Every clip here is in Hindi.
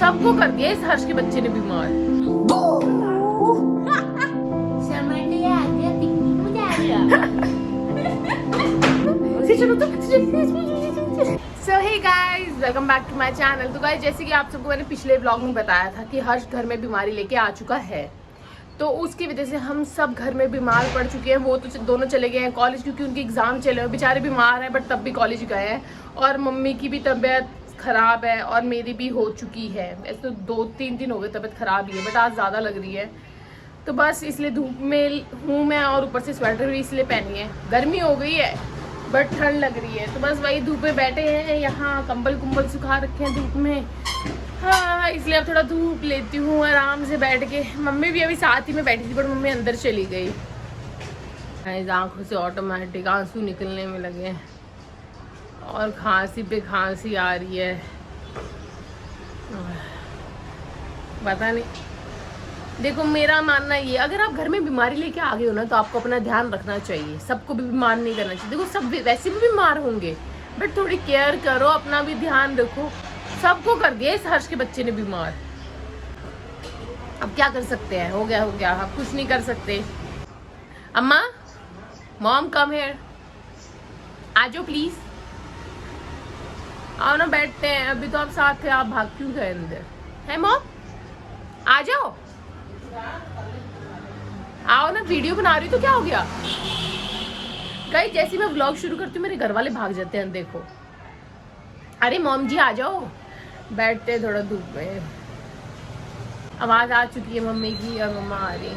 सबको कर दिया इस हर्ष के बच्चे ने बीमार। So hey guys, welcome back to my channel। तो गाइस जैसे कि आप सबको मैंने पिछले ब्लॉग में बताया था कि हर्ष घर में बीमारी लेके आ चुका है, तो उसकी वजह से हम सब घर में बीमार पड़ चुके हैं। वो तो दोनों चले गए हैं कॉलेज क्योंकि उनके एग्जाम चले हुए, बेचारे बीमार हैं बट तब भी कॉलेज गए हैं। और मम्मी की भी तबीयत ख़राब है और मेरी भी हो चुकी है। ऐसे तो 2-3 दिन हो गए तबीयत ख़राब ही है बट आज ज़्यादा लग रही है। तो बस इसलिए धूप में हूँ मैं और ऊपर से स्वेटर भी इसलिए पहनी है। गर्मी हो गई है बट ठंड लग रही है, तो बस वही धूप में बैठे हैं। यहाँ कंबल सुखा रखे हैं धूप में। हाँ, इसलिए अब थोड़ा धूप लेती हूँ आराम से बैठ के। मम्मी भी अभी साथ ही में बैठी थी बट मम्मी अंदर चली गई। आँखों से ऑटोमेटिक आंसू निकलने में लगे हैं और खांसी पे खांसी आ रही है। पता नहीं, देखो मेरा मानना ये, अगर आप घर में बीमारी लेके आ गए हो ना तो आपको अपना ध्यान रखना चाहिए। सबको भी बीमार नहीं करना चाहिए। देखो सब वैसे भी बीमार होंगे बट थोड़ी केयर करो, अपना भी ध्यान रखो। सबको कर दिया इस हर्ष के बच्चे ने बीमार। अब क्या कर सकते हैं, हो गया, आप कुछ नहीं कर सकते। अम्मा, मॉम कम हियर, आ जाओ प्लीज, आओ ना बैठते हैं। अभी तो आप साथ थे, आप भाग क्यों गए अंदर? है मॉम, आ जाओ, आओ ना, वीडियो बना रही तो क्या हो गया? कहीं जैसे मैं व्लॉग शुरू करती हूँ मेरे घर वाले भाग जाते हैं। देखो, अरे मॉम जी आ जाओ, बैठते हैं थोड़ा धूप में। आवाज आ चुकी है मम्मी की और मम्मा आ रही है।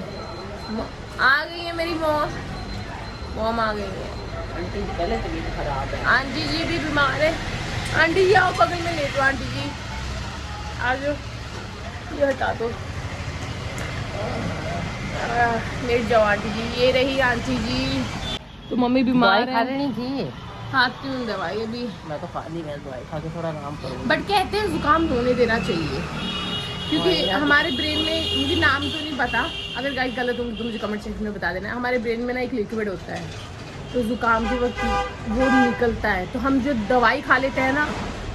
आ गई है मेरी मॉम आ गई है। आंटी जी पहले तबीयत खराब है। आंटी जी भी बीमार है। आंटी जी आओ, बगल में लेटो। आंटी जी आ जाओ, ये हटा दो, लेट जाओ आंटी जी। ये रही आंटी जी। तो मम्मी बीमार है। खा लेनी थी। खाती हूँ दवाई अभी। मैं तो खा ली, मैं दवाई खा के थोड़ा आराम करूँगी। बट कहते हैं जुकाम होने देना चाहिए क्योंकि हमारे ब्रेन में, मुझे नाम तो नहीं पता, अगर गाइस गलत होंगे तो मुझे कमेंट सेक्शन में बता देना। हमारे ब्रेन में ना एक लिक्विड होता है, तो जुकाम के वक्त वो निकलता है। तो हम जो दवाई खा लेते हैं ना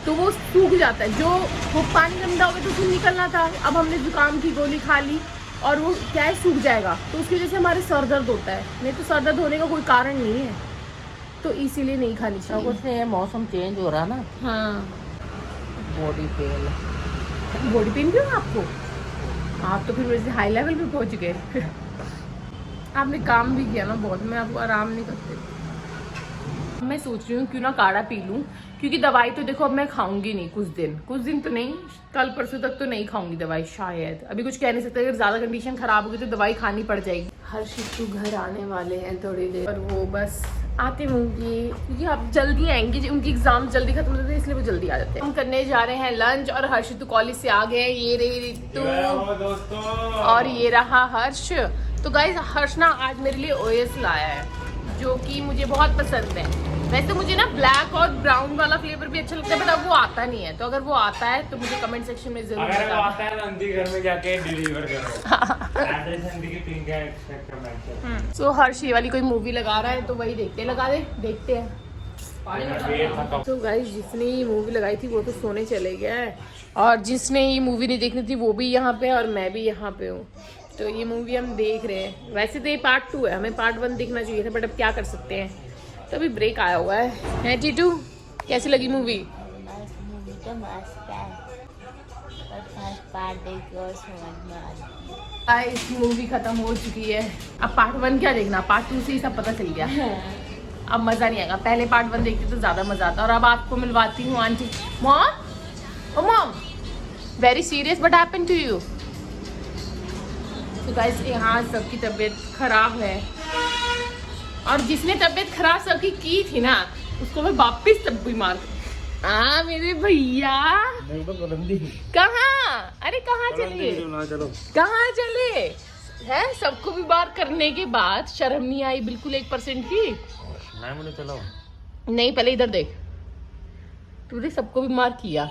तो वो सूख जाता है। जो वो पानी गंदा हो गया तो उसमें निकलना था, अब हमने जुकाम की गोली खा ली और वो क्या है, सूख जाएगा। तो उसकी वजह से हमारे सर दर्द होता है, नहीं तो सर दर्द होने का कोई कारण नहीं है, तो इसीलिए नहीं खानी चाहिए। कुछ नहीं, मौसम चेंज हो रहा ना। हाँ, बॉडी पेन क्यों है आपको? आप तो फिर वैसे हाई लेवल पे पहुंच गए। आपने काम भी किया ना बहुत, मैं आपको आराम नहीं करते। मैं सोच रही हूँ क्यों ना काढ़ा पी लूँ, क्योंकि दवाई तो देखो अब मैं खाऊंगी नहीं कुछ दिन तो नहीं, कल परसों तक तो नहीं खाऊंगी दवाई शायद। अभी कुछ कह नहीं सकते, अगर ज्यादा कंडीशन खराब होगी तो दवाई खानी पड़ जाएगी। हर्षित घर आने वाले हैं थोड़ी देर और वो बस आते होंगे क्योंकि आप जल्दी आएंगे, उनकी एग्जाम जल्दी खत्म होते हैं इसलिए वो जल्दी आ जाते हैं। हम करने जा रहे हैं लंच और हर्षित कॉलेज से आ गए। ये रही रितु और ये रहा हर्ष। तो गाइस हर्ष ना आज मेरे लिए ओएस लाया है जो कि मुझे बहुत पसंद है। वैसे मुझे ना ब्लैक और ब्राउन वाला फ्लेवर भी अच्छा लगता है बट अब वो आता नहीं है, तो अगर वो आता है तो मुझे कमेंट सेक्शन में जरूर अगर वो आता है ना नंदी घर में जाके डिलीवर करो। एड्रेस नंदी की पिन का एक्सपेक्ट करना। सो हर्ष ये वाली कोई मूवी लगा रहा है तो वही देखते हैं। तो गाइस जिसने ये मूवी लगाई थी वो तो सोने चले गया है और जिसने ये मूवी नहीं देखनी थी वो भी यहाँ पे और मैं भी यहाँ पे हूँ। तो ये मूवी हम देख रहे हैं। वैसे तो ये पार्ट 2 है, हमें पार्ट 1 देखना चाहिए था बट अब क्या कर सकते हैं, तो अभी ब्रेक आया हुआ है। टीटू कैसी लगी मूवी? मूवी तो मस्त है पर फर्स्ट पार्ट देख के समझ में आ रही है। मूवी खत्म हो चुकी है, अब पार्ट 1 क्या देखना, पार्ट 2 से ही सब पता चल गया। अब मजा नहीं आएगा, पहले पार्ट 1 देखते तो ज्यादा मजा आता। और अब आपको मिलवाती हूँ aunty. Mom, very serious what happened to you? तो गाइस यहाँ सबकी तबीयत खराब है और जिसने तबीयत खराब सबकी की थी ना उसको मैं वापिस तब बीमार। मेरे भैया कहाँ? अरे कहाँ चले है? सबको बीमार करने के बाद शर्म नहीं आई बिल्कुल 1% की? मुझे चलो नहीं, पहले इधर देख, तूने सबको बीमार किया।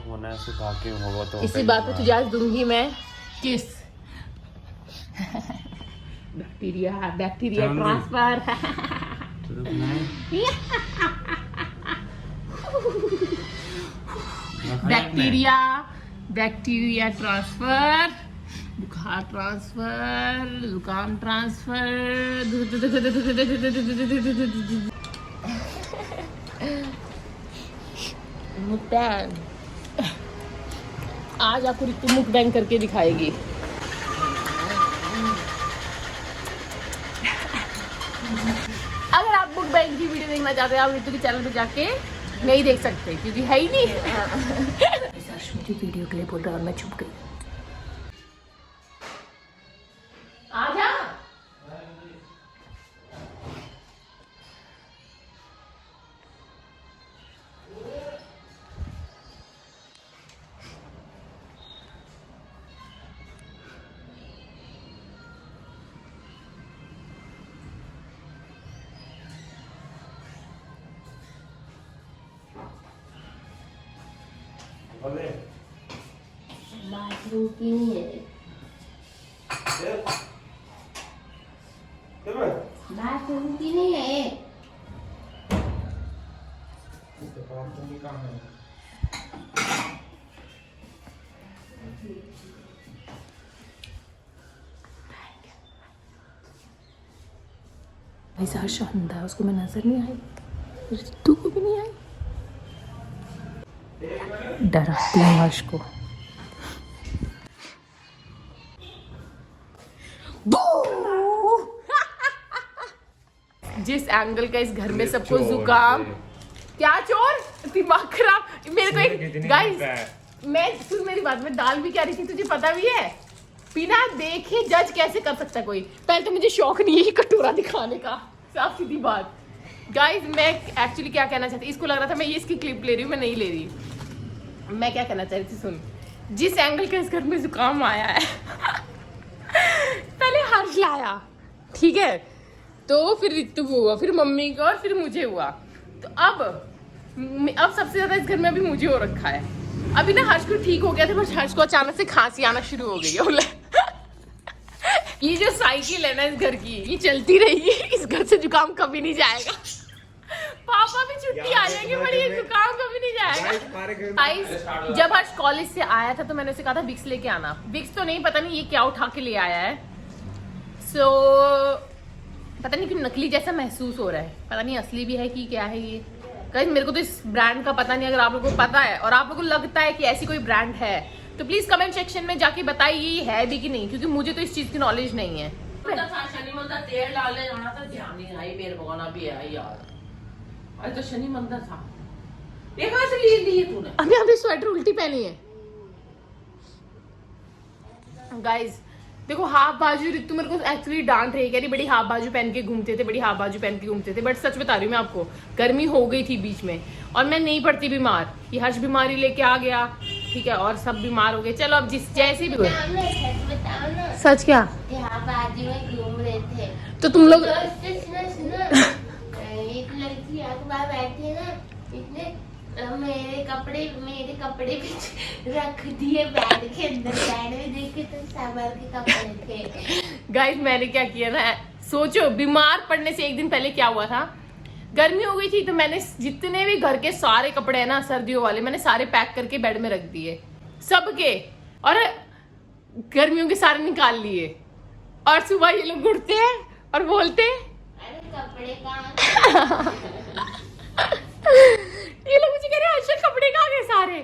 होना सिखा के होगा तो इसी बात पे तुझे आज दूंगी मैं किस। Bacteria transfer. बैक्टीरिया ट्रांसफर, बुखार ट्रांसफर, जुकाम ट्रांसफर। मुकबैंग आज आपको रितु मुकबैंग करके दिखाएगी। अगर आप मुकबैंग की वीडियो देखना चाहते हैं आप रितु के चैनल पे जाके नहीं देख सकते क्योंकि है ही नहीं। मुझे वीडियो के लिए बोल रहा और मैं चुप गई। आजा बाथरूम की नहीं है, बाथरूम की नहीं है। ऐसा हर्षा है उसको मैं नजर नहीं आई, रितु को भी नहीं आई। डराती हूँ हर्ष को। जिस एंगल का इस घर में सबको जुकाम, क्या चोर दिमाग खराब मेरे को एक गाइस, मैं सुन मेरी बात, में दाल भी क्या रही थी तुझे पता भी है, बिना देखे जज कैसे कर सकता कोई। पहले तो मुझे शौक नहीं है कटोरा दिखाने का, साफ सीधी बात। गाइस मैं एक्चुअली क्या कहना चाहती, इसको लग रहा था मैं ये इसकी क्लिप ले रही हूँ, मैं नहीं ले रही। मैं क्या कहना चाह रही थी सुन, जिस एंगल का इस घर में जुकाम आया है पहले हर्ष लाया, ठीक है, तो फिर रितु को हुआ, फिर मम्मी को और फिर मुझे हुआ। तो अब सबसे ज्यादा इस घर में अभी मुझे हो रखा है। अभी ना हर्ष को ठीक हो गया था, बस हर्ष को अचानक से खांसी आना शुरू हो गई है। ये जो साइकिल है ना इस घर की, ये चलती रहेगी, इस घर से जुकाम कभी नहीं जाएगा। पापा भी छुट्टी आ जाएंगे पर ये जुकाम कभी नहीं जाएगा। जब हर्ष कॉलेज से आया था तो मैंने उसे कहा था विक्स लेके आना, विक्स तो नहीं, पता नहीं ये क्या उठा के ले आया है। पता नहीं क्यों नकली जैसा महसूस हो रहा है, पता नहीं असली भी है कि क्या है ये। गाइस मेरे को तो इस ब्रांड का पता नहीं, अगर आप लोगों को पता है और आप लोगों को लगता है कि ऐसी कोई ब्रांड है तो प्लीज कमेंट सेक्शन में जाके बताइए ये है भी कि नहीं, क्योंकि मुझे तो इस चीज की नॉलेज नहीं है। शनि मंदिर तेल डालने जाना था, ध्यान नहीं आई, मेरे भगवाना भी है यार। आज तो शनि मंदिर था, ये कहाँ से लिए तूने? अभी स्वेटर उल्टी पहनी है। गाइस देखो हाफ बाजू रितु मेरे को एक्चुअली डांट रही, कह रही बड़ी हाफ बाजू पहन के घूमते थे, बड़ी हाफ बाजू पहन के घूमते थे। बट सच बता रही हूँ मैं आपको, गर्मी हो गई थी बीच में और मैं नहीं पड़ती बीमार, ये हर्ष बीमारी लेके आ गया, ठीक है, और सब बीमार हो गए। चलो अब जिस जैसे भी हुए, सच क्या बाजू में घूम रहे थे तो तुम लोग एक लड़की अखबार बैठी ना, इसने मेरे कपड़े भी रख दिए बैग के अंदर, बैग में देखे तो साबर के कपड़े थे। गाइस मैंने क्या किया ना, सोचो बीमार पड़ने से एक दिन पहले क्या हुआ था, गर्मी हो गई थी तो मैंने जितने भी घर के सारे कपड़े हैं ना सर्दियों वाले, मैंने सारे पैक करके बेड में रख दिए सबके, और गर्मियों के सारे निकाल लिए। और सुबह ये लोग उठते हैं और बोलते हैं अरे कपड़े कहाँ ये लोग मुझे कह रहे हैं अच्छा कपड़े कहाँ गए सारे,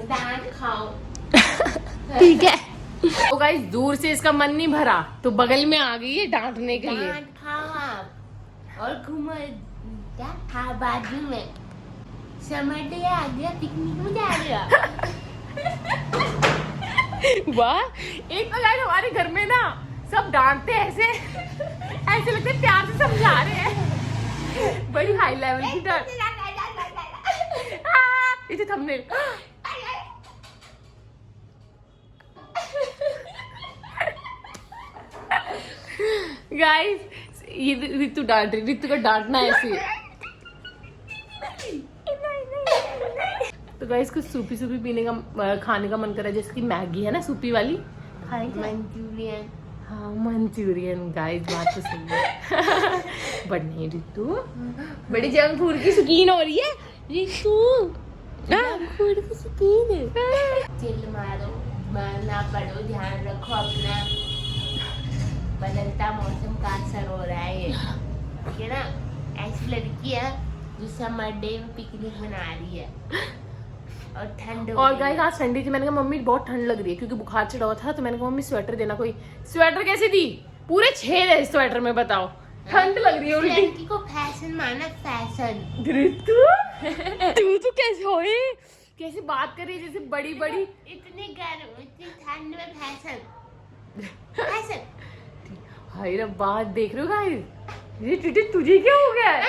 डांट खाओ। ठीक है। तो गाइस दूर से इसका मन नहीं भरा तो बगल में आ गई है डांटने के लिए। डांट खाओ आप और घूमो क्या था बाजू में, समझ आ गया, पिकनिक में जा रहा। वाह, एक तो गाइस हमारे घर में ना सब डांटते ऐसे ऐसे लगते प्यार से समझा रहे हैं, बड़ी हाई लेवल की डांट। इसे थंबनेल गाइस ये रितु डांट रही, रितु का डांटना ऐसे। तो गाइस कुछ सूपी पीने का खाने का मन कर रहा है, जैसे कि मैगी है ना सूपी वाली, खाएंगे मंचूरियन। हाँ मंचूरियन। गाइस बात तो सही है बट नहीं रितु बड़ी जंक फूड की शौकीन हो रही है रितु। खून की शौकीन है। चिल मारो, मारना पड़ो, ध्यान रखो अपना। बदलता मौसम का असर हो रहा है ये, ठीक है ना। ऐसी लड़की है जो समर डे में पिकनिक मना रही है और ठंड हो और गई गाइस है। आज संडे थी, मैंने कहा मम्मी बहुत ठंड लग रही है क्योंकि बुखार चढ़ा हुआ था, तो मैंने कहा मम्मी स्वेटर देना। कोई स्वेटर कैसे दी, पूरे 6 है इस स्वेटर में, बताओ ठंड लग रही है इस उल्टी। लड़की को फैशन माना, फैशन। तू कैसे होए, कैसे बात कर रही है जैसे बड़ी बड़ी। इतनी गर्म, इतनी ठंड में फैशन, फैशन। हाय रब्बा, देख रहे हो गाइस, ये टिटी तुझे क्या हो गया है?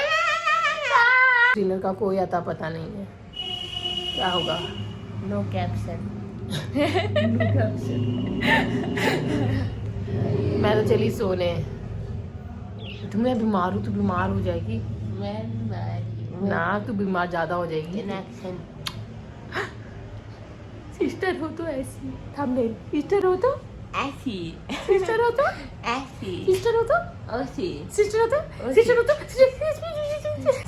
डिनर का कोई आता पता नहीं है, क्या होगा। No caption. मैं तो चली सोने। मैं बीमार हूँ, तू बीमार हो जाएगी मैं बीमारी हूँ। ना, तू बीमार ज्यादा हो जाएगी। इनएक्शन। सिस्टर हो तो ऐसी, थंबनेल सिस्टर हो तो ऐसी, सिस्टर हो तो ऐसी, सिस्टर हो तो ओसी। सिस्टर हो तो सिस्टर हो तो।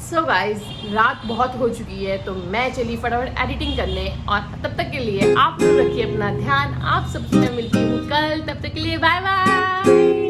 सो गाइस, रात बहुत हो चुकी है तो मैं चली फटाफट एडिटिंग करने, और तब तक के लिए आप लोग रखिए अपना ध्यान। आप सबसे मैं मिलती हूँ कल, तब तक के लिए बाय बाय।